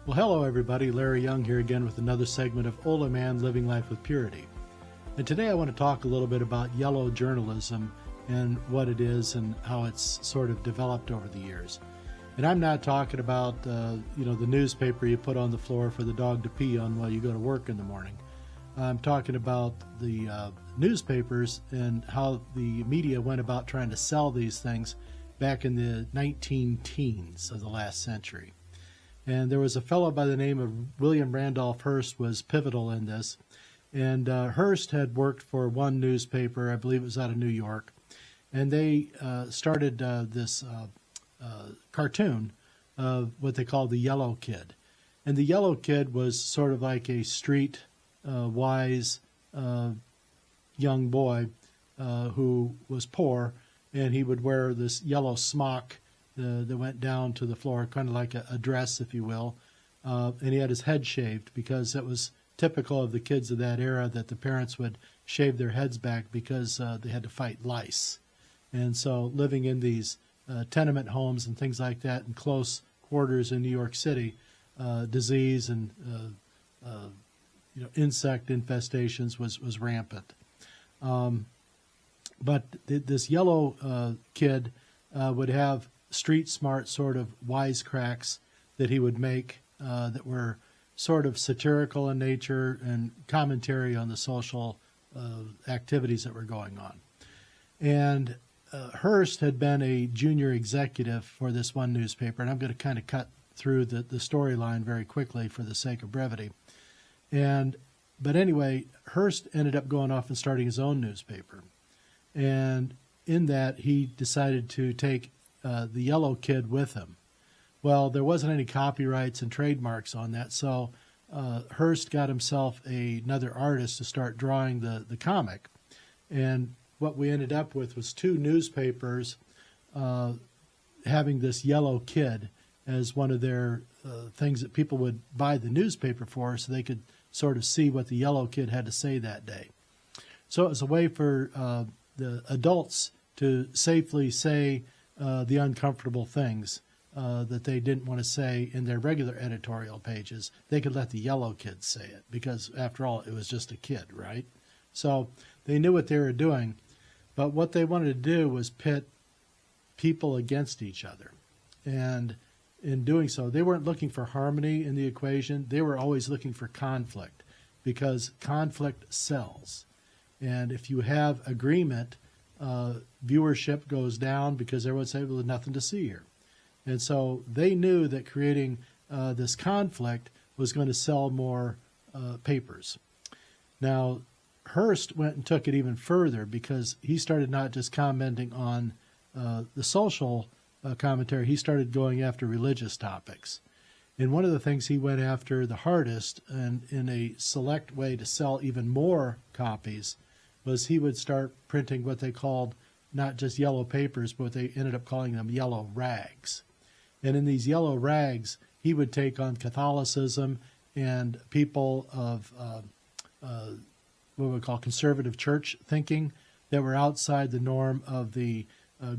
Well, hello everybody. Larry Young here again with another segment of Older Man Living Life with Purity. And today I want to talk a little bit about yellow journalism and what it is and how it's sort of developed over the years. And I'm not talking about, the newspaper you put on the floor for the dog to pee on while you go to work in the morning. I'm talking about the newspapers and how the media went about trying to sell these things back in the 19-teens of the last century. And there was a fellow by the name of William Randolph Hearst was pivotal in this. And Hearst had worked for one newspaper, I believe it was out of New York, and they started this cartoon of what they called the Yellow Kid. And the Yellow Kid was sort of like a street wise young boy who was poor, and he would wear this yellow smock that went down to the floor, kind of like a dress, if you will. And he had his head shaved because it was typical of the kids of that era that the parents would shave their heads back because they had to fight lice. And so living in these tenement homes and things like that in close quarters in New York City, disease and insect infestations was rampant. But this yellow kid would have street smart sort of wisecracks that he would make that were sort of satirical in nature and commentary on the social activities that were going on. And Hearst had been a junior executive for this one newspaper, and I'm going to kind of cut through the storyline very quickly for the sake of brevity. But anyway, Hearst ended up going off and starting his own newspaper. And in that, he decided to take the Yellow Kid with him. Well, there wasn't any copyrights and trademarks on that, so Hearst got himself another artist to start drawing the comic. And what we ended up with was two newspapers having this Yellow Kid as one of their things that people would buy the newspaper for so they could sort of see what the Yellow Kid had to say that day. So it was a way for the adults to safely say the uncomfortable things that they didn't want to say in their regular editorial pages. They could let the Yellow Kid say it because, after all, it was just a kid, right? So they knew what they were doing, but what they wanted to do was pit people against each other. And in doing so, they weren't looking for harmony in the equation. They were always looking for conflict because conflict sells. And if you have agreement, viewership goes down because everyone say, well, there's nothing to see here. And so they knew that creating this conflict was going to sell more papers. Now, Hearst went and took it even further because he started not just commenting on the social commentary, he started going after religious topics. And one of the things he went after the hardest, and in a select way to sell even more copies, was he would start printing what they called not just yellow papers, but they ended up calling them yellow rags. And in these yellow rags, he would take on Catholicism and people of what we call conservative church thinking that were outside the norm of the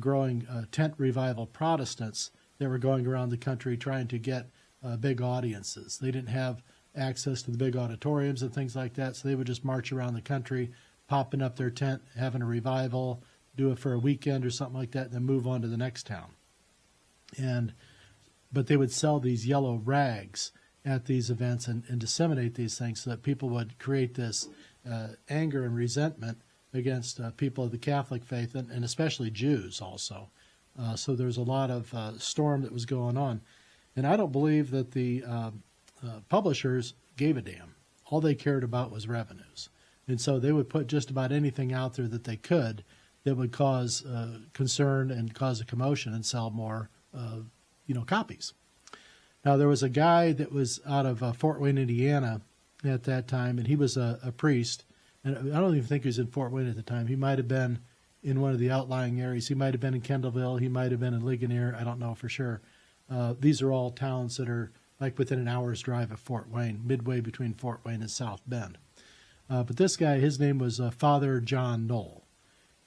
growing tent revival Protestants that were going around the country trying to get big audiences. They didn't have access to the big auditoriums and things like that, so they would just march around the country, popping up their tent, having a revival, do it for a weekend or something like that, and then move on to the next town. But they would sell these yellow rags at these events and disseminate these things so that people would create this anger and resentment against people of the Catholic faith and especially Jews also. So there was a lot of storm that was going on. And I don't believe that the publishers gave a damn. All they cared about was revenues. And so they would put just about anything out there that they could that would cause concern and cause a commotion and sell more copies. Now, there was a guy that was out of Fort Wayne, Indiana at that time, and he was a priest. And I don't even think he was in Fort Wayne at the time. He might have been in one of the outlying areas. He might have been in Kendallville. He might have been in Ligonier. I don't know for sure. These are all towns that are like within an hour's drive of Fort Wayne, midway between Fort Wayne and South Bend. But this guy, his name was Father John Knoll.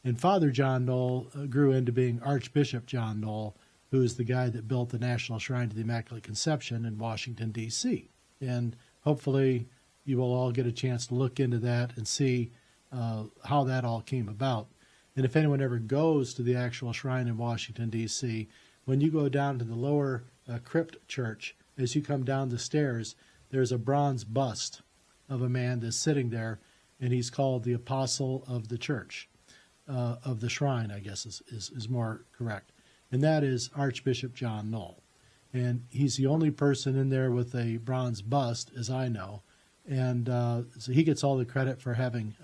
And Father John Knoll grew into being Archbishop John Knoll who is the guy that built the National Shrine to the Immaculate Conception in Washington, D.C. And hopefully you will all get a chance to look into that and see how that all came about. And if anyone ever goes to the actual shrine in Washington, D.C., when you go down to the lower crypt church, as you come down the stairs, there's a bronze bust of a man that's sitting there, and he's called the Apostle of the Church, of the shrine, I guess is more correct. And that is Archbishop John Knoll. And he's the only person in there with a bronze bust, as I know. And so he gets all the credit for having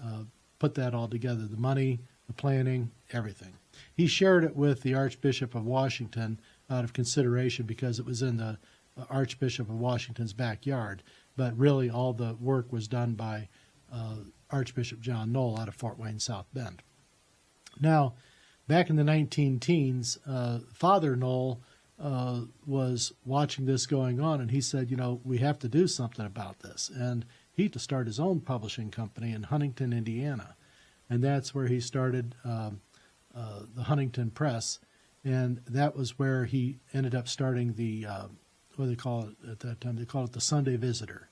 put that all together, the money, the planning, everything. He shared it with the Archbishop of Washington out of consideration because it was in the Archbishop of Washington's backyard. But really all the work was done by Archbishop John Knoll out of Fort Wayne, South Bend. Now, back in the 19-teens, Father Knoll was watching this going on, and he said, we have to do something about this. And he had to start his own publishing company in Huntington, Indiana. And that's where he started the Huntington Press. And that was where he ended up starting the, what do they call it at that time? They called it the Sunday Visitor.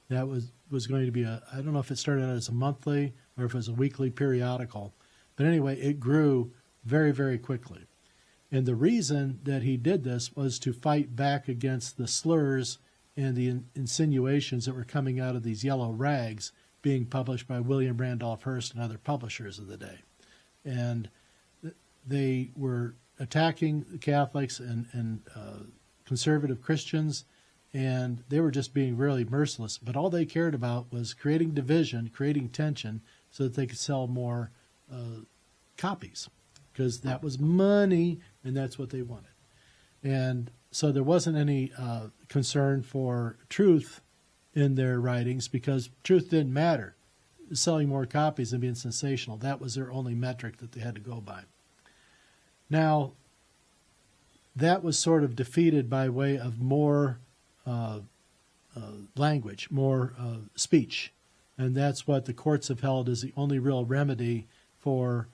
That was going to be I don't know if it started out as a monthly or if it was a weekly periodical. But anyway, it grew very, very quickly. And the reason that he did this was to fight back against the slurs and the insinuations that were coming out of these yellow rags being published by William Randolph Hearst and other publishers of the day. And they were attacking the Catholics and conservative Christians, and they were just being really merciless. But all they cared about was creating division, creating tension, so that they could sell more copies, because that was money, and that's what they wanted. And so there wasn't any concern for truth in their writings, because truth didn't matter. Selling more copies and being sensational, that was their only metric that they had to go by. Now, that was sort of defeated by way of more language, more speech. And that's what the courts have held is the only real remedy for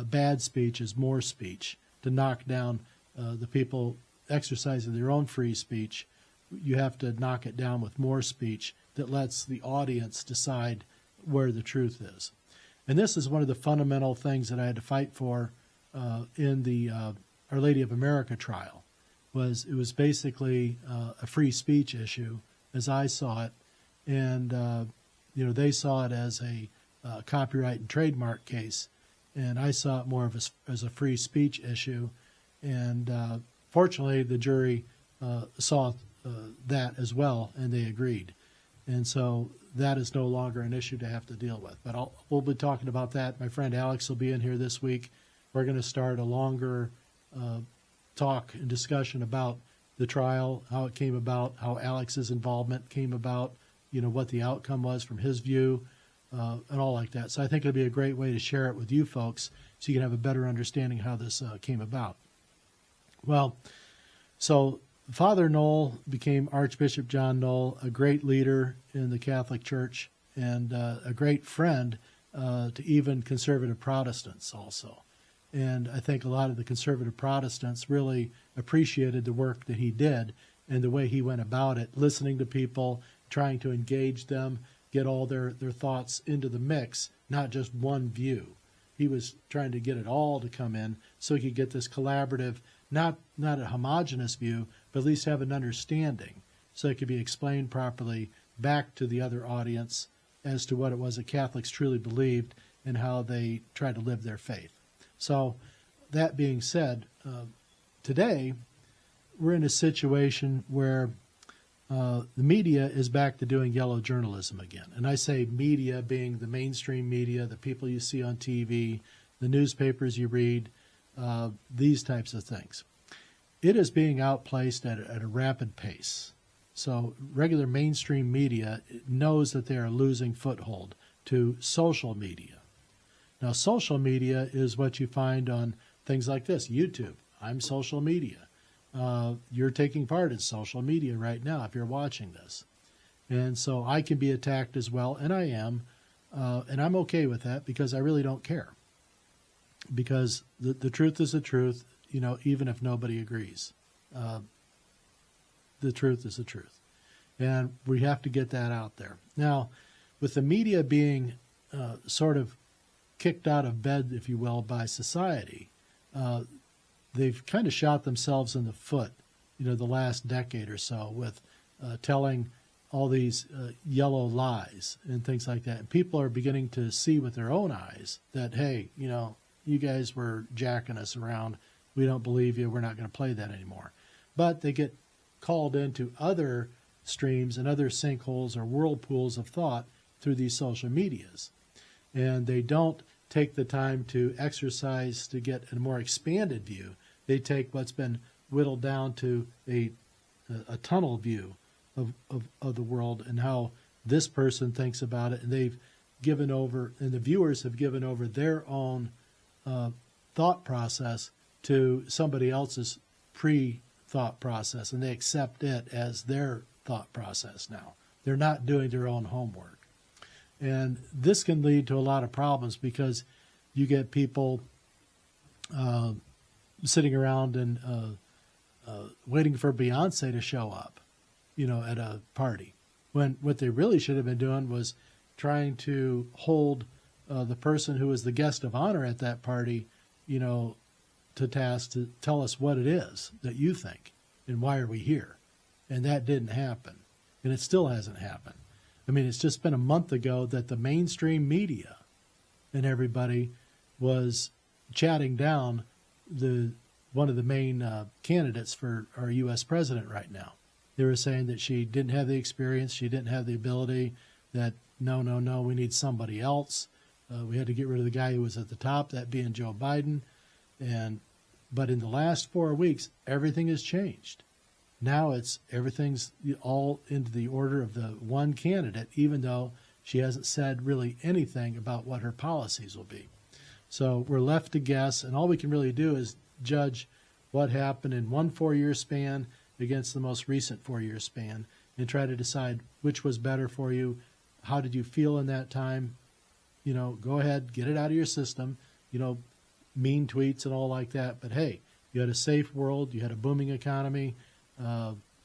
bad speech is more speech, to knock down the people exercising their own free speech. You have to knock it down with more speech that lets the audience decide where the truth is. And this is one of the fundamental things that I had to fight for in the Our Lady of America trial. It was basically a free speech issue, as I saw it, and they saw it as a copyright and trademark case, and I saw it more of as a free speech issue. And fortunately, the jury saw that as well, and they agreed. And so that is no longer an issue to have to deal with. But we'll be talking about that. My friend Alex will be in here this week. We're going to start a longer talk and discussion about the trial, how it came about, how Alex's involvement came about, what the outcome was from his view, and all like that. So I think it'll be a great way to share it with you folks so you can have a better understanding how this came about. Well, so Father Knoll became Archbishop John Knoll, a great leader in the Catholic Church and a great friend to even conservative Protestants also. And I think a lot of the conservative Protestants really appreciated the work that he did and the way he went about it, listening to people, trying to engage them, get all their thoughts into the mix, not just one view. He was trying to get it all to come in so he could get this collaborative, not a homogenous view, but at least have an understanding so it could be explained properly back to the other audience as to what it was that Catholics truly believed and how they tried to live their faith. So that being said, today we're in a situation where the media is back to doing yellow journalism again. And I say media being the mainstream media, the people you see on TV, the newspapers you read, these types of things. It is being outplaced at a rapid pace. So regular mainstream media knows that they are losing foothold to social media. Now, social media is what you find on things like this, YouTube. I'm social media. You're taking part in social media right now if you're watching this. And so I can be attacked as well, and I am. And I'm okay with that because I really don't care. Because the truth is the truth, even if nobody agrees. the truth is the truth. And we have to get that out there. Now, with the media being sort of kicked out of bed, if you will, by society, they've kind of shot themselves in the foot, the last decade or so with telling all these yellow lies and things like that. And people are beginning to see with their own eyes that, hey, you guys were jacking us around. We don't believe you. We're not going to play that anymore. But they get called into other streams and other sinkholes or whirlpools of thought through these social medias. And they don't take the time to exercise to get a more expanded view. They take what's been whittled down to a tunnel view of the world and how this person thinks about it. And they've given over, and the viewers have given over their own thought process to somebody else's pre-thought process, and they accept it as their thought process now. They're not doing their own homework. And this can lead to a lot of problems because you get people sitting around and waiting for Beyonce to show up, at a party. When what they really should have been doing was trying to hold the person who was the guest of honor at that party, to task to tell us what it is that you think and why are we here. And that didn't happen. And it still hasn't happened. I mean, it's just been a month ago that the mainstream media and everybody was chatting down one of the main candidates for our U.S. president right now. They were saying that she didn't have the experience, she didn't have the ability, that no, we need somebody else. We had to get rid of the guy who was at the top, that being Joe Biden. But in the last 4 weeks, everything has changed. Now everything's all into the order of the one candidate, even though she hasn't said really anything about what her policies will be. So we're left to guess, and all we can really do is judge what happened in one 4-year span against the most recent 4-year span and try to decide which was better for you. How did you feel in that time? Go ahead, get it out of your system, mean tweets and all like that. But hey, you had a safe world, you had a booming economy,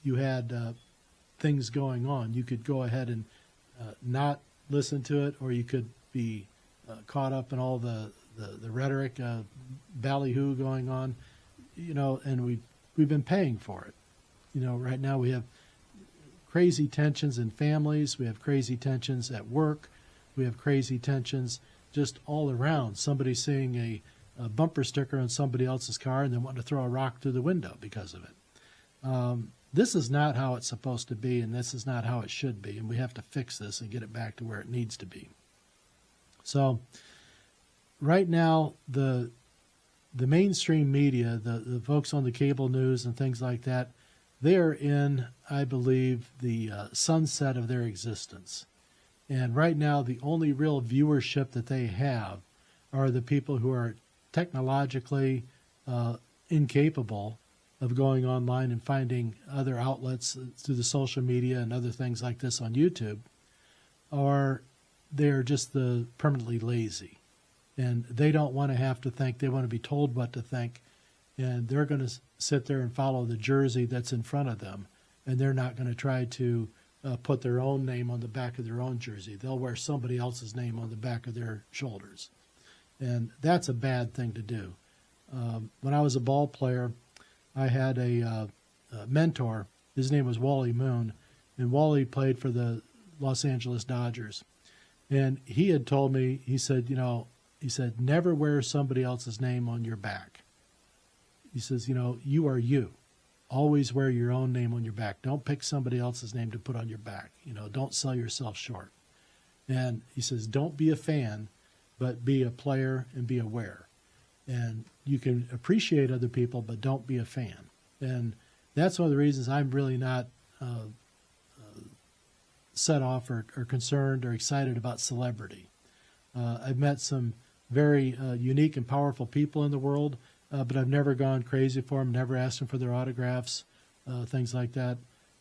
you had things going on. You could go ahead and not listen to it, or you could be caught up in all the rhetoric, ballyhoo going on, and we've been paying for it. Right now we have crazy tensions in families, we have crazy tensions at work, we have crazy tensions just all around. Somebody seeing a bumper sticker on somebody else's car and then wanting to throw a rock through the window because of it. This is not how it's supposed to be, and this is not how it should be, and we have to fix this and get it back to where it needs to be. So right now, the mainstream media, the folks on the cable news and things like that, they are in, I believe, the sunset of their existence. And right now, the only real viewership that they have are the people who are technologically incapable of going online and finding other outlets through the social media and other things like this on YouTube, or they're just permanently lazy. And they don't want to have to think, they want to be told what to think, and they're going to sit there and follow the jersey that's in front of them, and they're not going to try to put their own name on the back of their own jersey. They'll wear somebody else's name on the back of their shoulders. And that's a bad thing to do. When I was a ball player, I had a mentor. His name was Wally Moon, and Wally played for the Los Angeles Dodgers. And he had told me, he said, never wear somebody else's name on your back. He says, you are you. Always wear your own name on your back. Don't pick somebody else's name to put on your back. Don't sell yourself short. And he says, don't be a fan, but be a player and be aware. And you can appreciate other people, but don't be a fan. And that's one of the reasons I'm really not set off or concerned or excited about celebrity. I've met some very unique and powerful people in the world, but I've never gone crazy for them, never asked them for their autographs, things like that.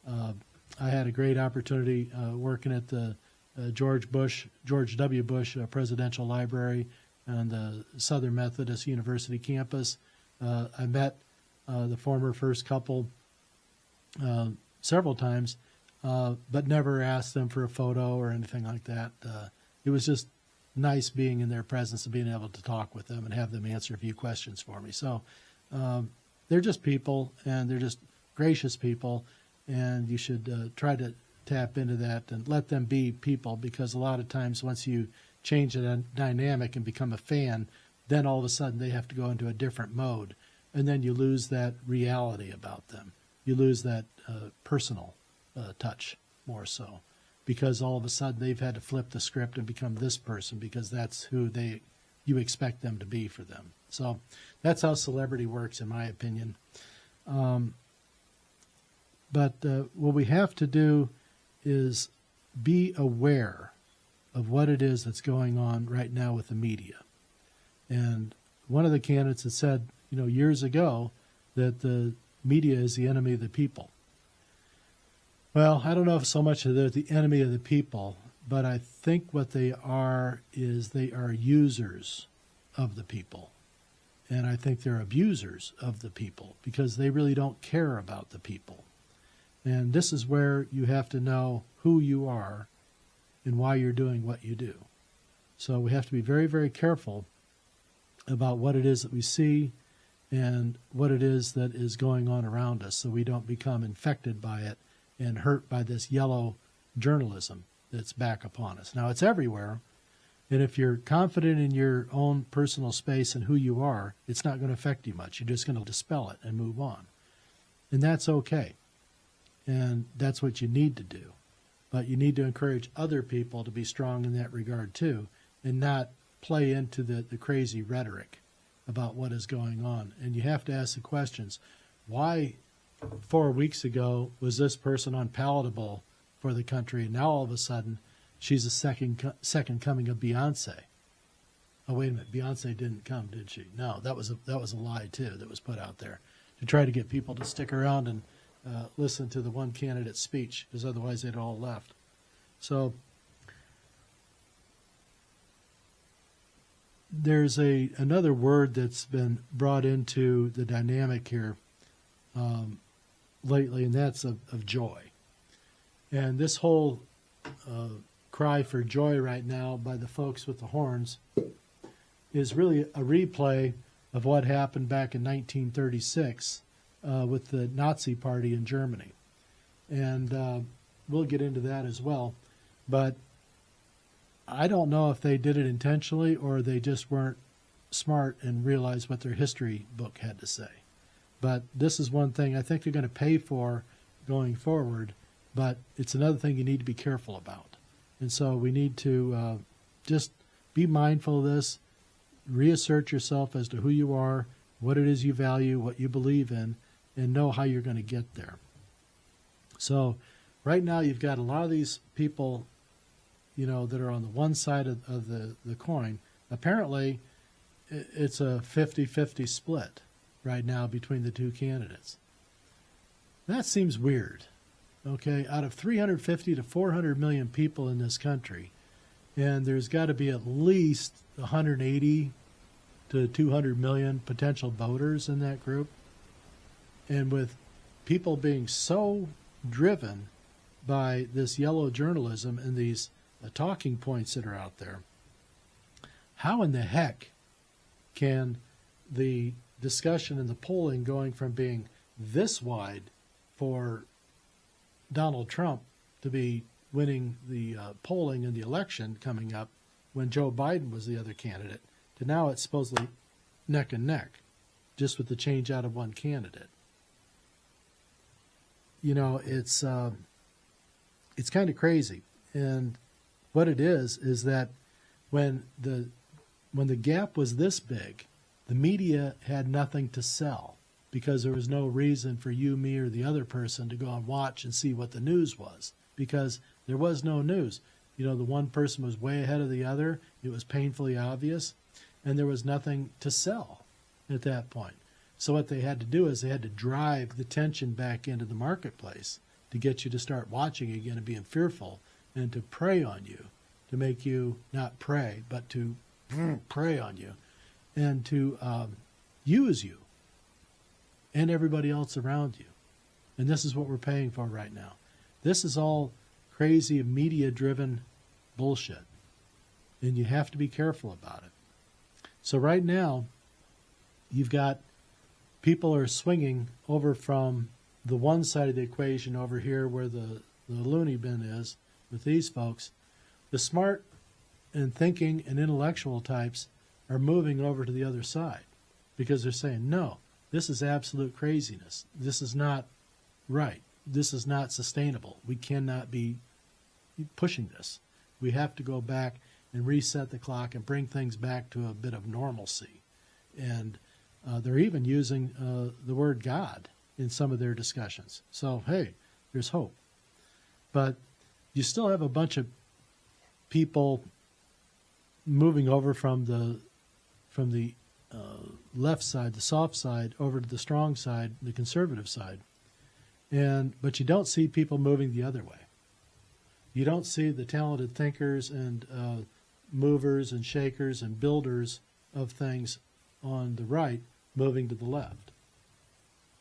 I had a great opportunity working at the George W. Bush Presidential Library on the Southern Methodist University campus. I met the former first couple several times, but never asked them for a photo or anything like that. It was just nice being in their presence and being able to talk with them and have them answer a few questions for me. So they're just people, and they're just gracious people, and you should try to tap into that and let them be people, because a lot of times once you change the dynamic and become a fan, then all of a sudden they have to go into a different mode, and then you lose that reality about them. You lose that personal touch more so, because all of a sudden they've had to flip the script and become this person because that's who you expect them to be for them. So that's how celebrity works, in my opinion. But what we have to do is be aware of what it is that's going on right now with the media. And one of the candidates had said, years ago, that the media is the enemy of the people. Well, I don't know if so much that they're the enemy of the people, but I think what they are is they are users of the people. And I think they're abusers of the people because they really don't care about the people. And this is where you have to know who you are and why you're doing what you do. So we have to be very, very careful about what it is that we see and what it is that is going on around us, so we don't become infected by it and hurt by this yellow journalism that's back upon us. Now, it's everywhere, and if you're confident in your own personal space and who you are, it's not going to affect you much. You're just going to dispel it and move on. And that's okay. And that's what you need to do. But you need to encourage other people to be strong in that regard too, and not play into the crazy rhetoric about what is going on. And you have to ask the questions. Why 4 weeks ago was this person unpalatable for the country, and now all of a sudden she's a second coming of Beyonce? Oh, wait a minute, Beyonce didn't come, did she? No, that was a lie too that was put out there to try to get people to stick around and listen to the one candidate's speech, because otherwise they'd all left. So there's another word that's been brought into the dynamic here lately, and that's of joy. And this whole cry for joy right now by the folks with the horns is really a replay of what happened back in 1936 with the Nazi Party in Germany. And we'll get into that as well. But I don't know if they did it intentionally or they just weren't smart and realized what their history book had to say. But this is one thing I think they're going to pay for going forward, but it's another thing you need to be careful about. And so we need to just be mindful of this, reassert yourself as to who you are, what it is you value, what you believe in, and know how you're going to get there. So right now you've got a lot of these people, that are on the one side of the coin. Apparently it's a 50-50 split right now between the two candidates. That seems weird. Okay, out of 350 to 400 million people in this country, and there's got to be at least 180 to 200 million potential voters in that group. And with people being so driven by this yellow journalism and these talking points that are out there, how in the heck can the discussion and the polling going from being this wide for Donald Trump to be winning the polling in the election coming up when Joe Biden was the other candidate, to now it's supposedly neck and neck, just with the change out of one candidate? It's kind of crazy. And what it is that when the gap was this big, the media had nothing to sell, because there was no reason for you, me, or the other person to go and watch and see what the news was, because there was no news. The one person was way ahead of the other. It was painfully obvious, and there was nothing to sell at that point. So what they had to do is they had to drive the tension back into the marketplace to get you to start watching again and being fearful, and to prey on you, to make you not pray, but to prey on you, and to use you and everybody else around you. And this is what we're paying for right now. This is all crazy media-driven bullshit. And you have to be careful about it. So right now, you've got people are swinging over from the one side of the equation over here where the loony bin is with these folks. The smart and thinking and intellectual types are moving over to the other side because they're saying, no, this is absolute craziness. This is not right. This is not sustainable. We cannot be pushing this. We have to go back and reset the clock and bring things back to a bit of normalcy. And they're even using the word God in some of their discussions. So, hey, there's hope. But you still have a bunch of people moving over from the left side, the soft side, over to the strong side, the conservative side. But you don't see people moving the other way. You don't see the talented thinkers and movers and shakers and builders of things on the right moving to the left.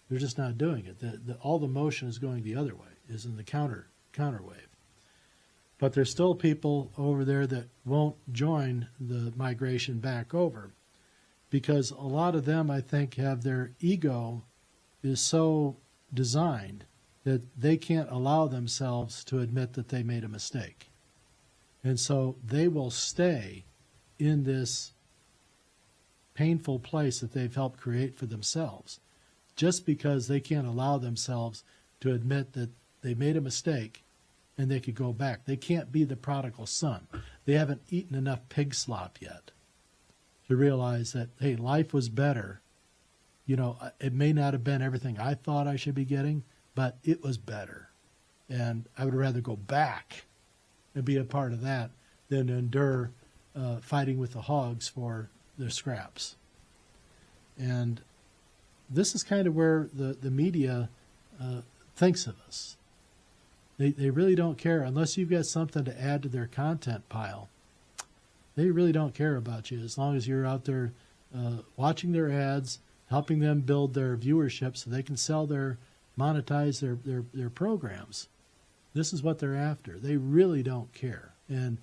They're just not doing it. All the motion is going the other way, is in the counter wave. But there's still people over there that won't join the migration back over because a lot of them, I think, have their ego is so designed that they can't allow themselves to admit that they made a mistake. And so they will stay in this painful place that they've helped create for themselves just because they can't allow themselves to admit that they made a mistake and they could go back. They can't be the prodigal son. They haven't eaten enough pig slop yet to realize that, hey, life was better. You know, it may not have been everything I thought I should be getting, but it was better. And I would rather go back and be a part of that than endure fighting with the hogs for their scraps. And this is kind of where the media thinks of us. They really don't care. Unless you've got something to add to their content pile, they really don't care about you as long as you're out there watching their ads, helping them build their viewership so they can monetize their programs. This is what they're after. They really don't care. And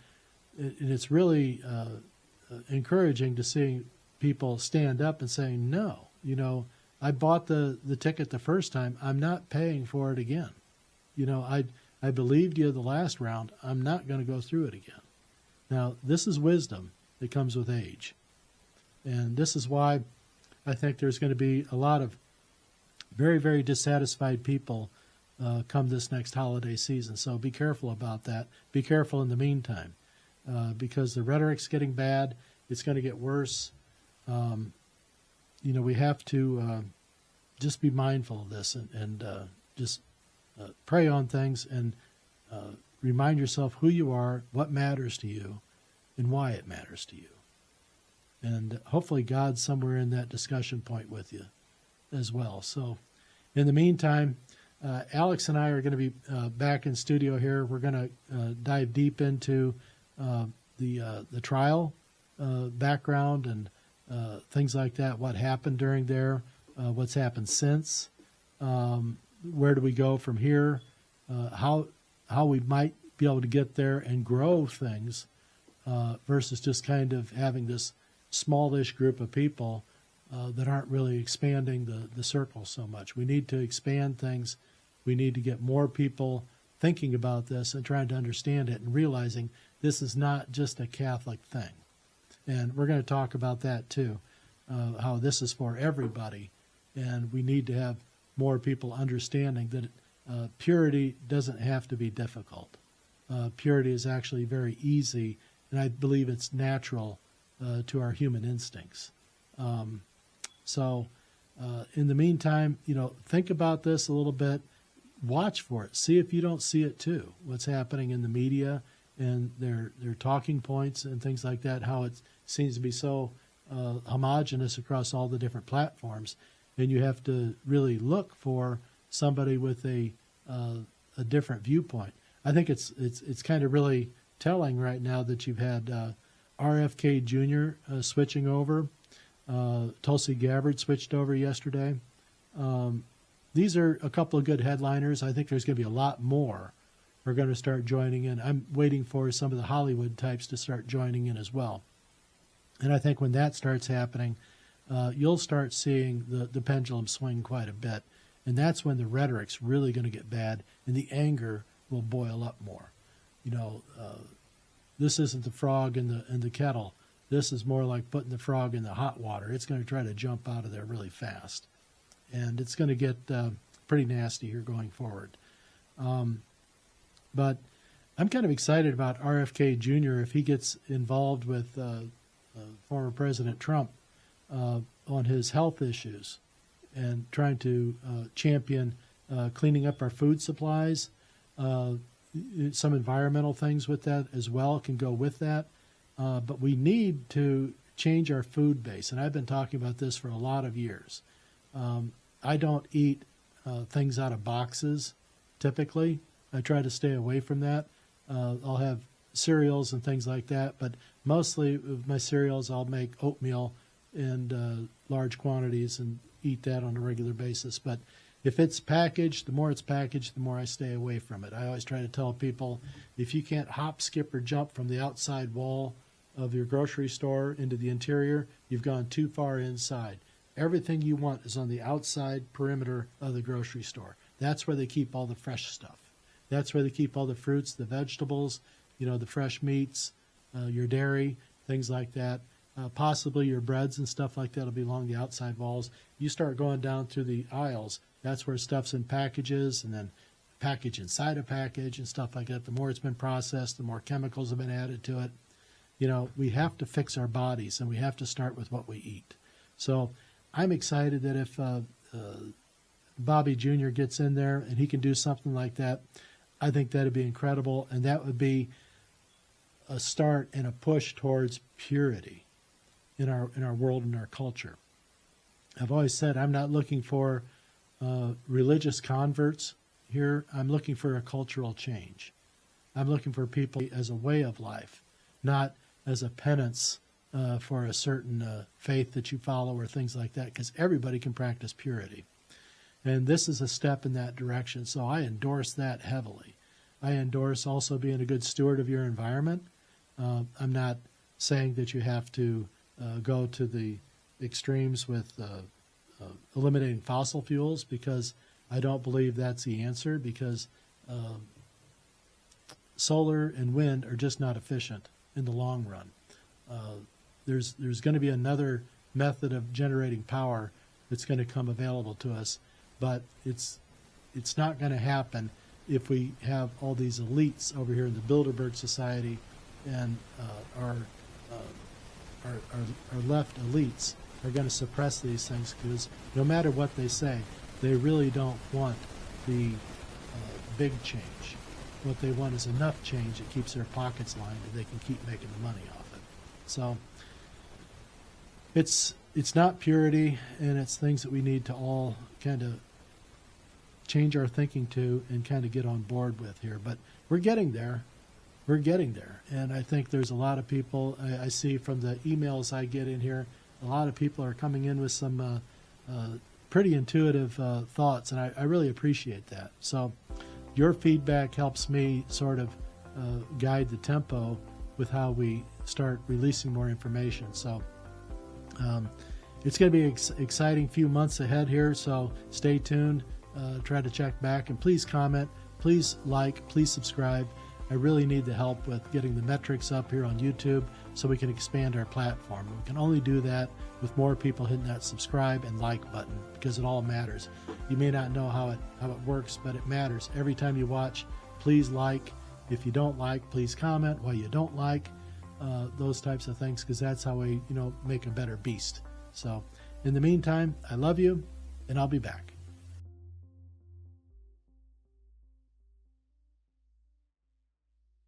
it's really encouraging to see people stand up and say, no, you know, I bought the ticket the first time. I'm not paying for it again. You know, I believed you the last round. I'm not going to go through it again. Now, this is wisdom that comes with age. And this is why I think there's going to be a lot of very, very dissatisfied people come this next holiday season. So be careful about that. Be careful in the meantime because the rhetoric's getting bad. It's going to get worse. You know, we have to just be mindful of this and just pray on things and remind yourself who you are, what matters to you, and why it matters to you. And hopefully God's somewhere in that discussion point with you as well. So in the meantime, Alex and I are going to be back in studio here. We're going to dive deep into the trial background and things like that, what happened during there, what's happened since, where do we go from here, how we might be able to get there and grow things versus just kind of having this smallish group of people that aren't really expanding the circle so much. We need to expand things. We need to get more people thinking about this and trying to understand it and realizing this is not just a Catholic thing. And we're going to talk about that too, how this is for everybody. And we need to have more people understanding that purity doesn't have to be difficult. Purity is actually very easy, and I believe it's natural to our human instincts. So in the meantime, you know, think about this a little bit. Watch for it. See if you don't see it too. What's happening in the media and their talking points and things like that, how it seems to be so homogenous across all the different platforms. And you have to really look for somebody with a different viewpoint. I think it's kind of really telling right now that you've had RFK Jr. Switching over. Tulsi Gabbard switched over yesterday. these are a couple of good headliners. I think there's going to be a lot more who are going to start joining in. I'm waiting for some of the Hollywood types to start joining in as well. And I think when that starts happening, you'll start seeing the pendulum swing quite a bit. And that's when the rhetoric's really going to get bad and the anger will boil up more. This isn't the frog in the kettle. This is more like putting the frog in the hot water. It's going to try to jump out of there really fast. And it's going to get pretty nasty here going forward. But I'm kind of excited about RFK Jr. if he gets involved with former President Trump on his health issues and trying to champion cleaning up our food supplies. Some environmental things with that as well can go with that. But we need to change our food base. And I've been talking about this for a lot of years. I don't eat things out of boxes typically. I try to stay away from that. I'll have cereals and things like that, but mostly with my cereals I'll make oatmeal in large quantities and eat that on a regular basis. But if it's packaged, the more it's packaged, the more I stay away from it. I always try to tell people, if you can't hop, skip, or jump from the outside wall of your grocery store into the interior, you've gone too far inside. Everything you want is on the outside perimeter of the grocery store. That's where they keep all the fresh stuff. That's where they keep all the fruits, the vegetables, the fresh meats, your dairy, things like that. Possibly your breads and stuff like that will be along the outside walls. You start going down through the aisles, that's where stuff's in packages and then package inside a package and stuff like that. The more it's been processed, the more chemicals have been added to it. We have to fix our bodies and we have to start with what we eat. So I'm excited that if Bobby Jr. gets in there and he can do something like that, I think that'd be incredible, and that would be a start and a push towards purity in our world and our culture. I've always said I'm not looking for religious converts here. I'm looking for a cultural change. I'm looking for people as a way of life, not as a penance for a certain faith that you follow or things like that, because everybody can practice purity. And this is a step in that direction, so I endorse that heavily. I endorse also being a good steward of your environment. I'm not saying that you have to go to the extremes with eliminating fossil fuels, because I don't believe that's the answer, because solar and wind are just not efficient in the long run. There's going to be another method of generating power that's going to come available to us, but it's not going to happen if we have all these elites over here in the Bilderberg Society and our left elites are going to suppress these things, because no matter what they say, they really don't want the big change. What they want is enough change that keeps their pockets lined and they can keep making the money off it. So it's not purity, and it's things that we need to all kind of change our thinking to and kind of get on board with here. But we're getting there. We're getting there. And I think there's a lot of people, I see from the emails I get in here, a lot of people are coming in with some pretty intuitive thoughts, and I really appreciate that. So your feedback helps me sort of guide the tempo with how we start releasing more information. So it's going to be an exciting few months ahead here, so stay tuned. Try to check back, and please comment, please like, please subscribe. I really need the help with getting the metrics up here on YouTube so we can expand our platform. We can only do that with more people hitting that subscribe and like button, because it all matters. You may not know how it works, but it matters. Every time you watch, please like. If you don't like, please comment why you don't like, those types of things, because that's how we make a better beast. So in the meantime, I love you, and I'll be back.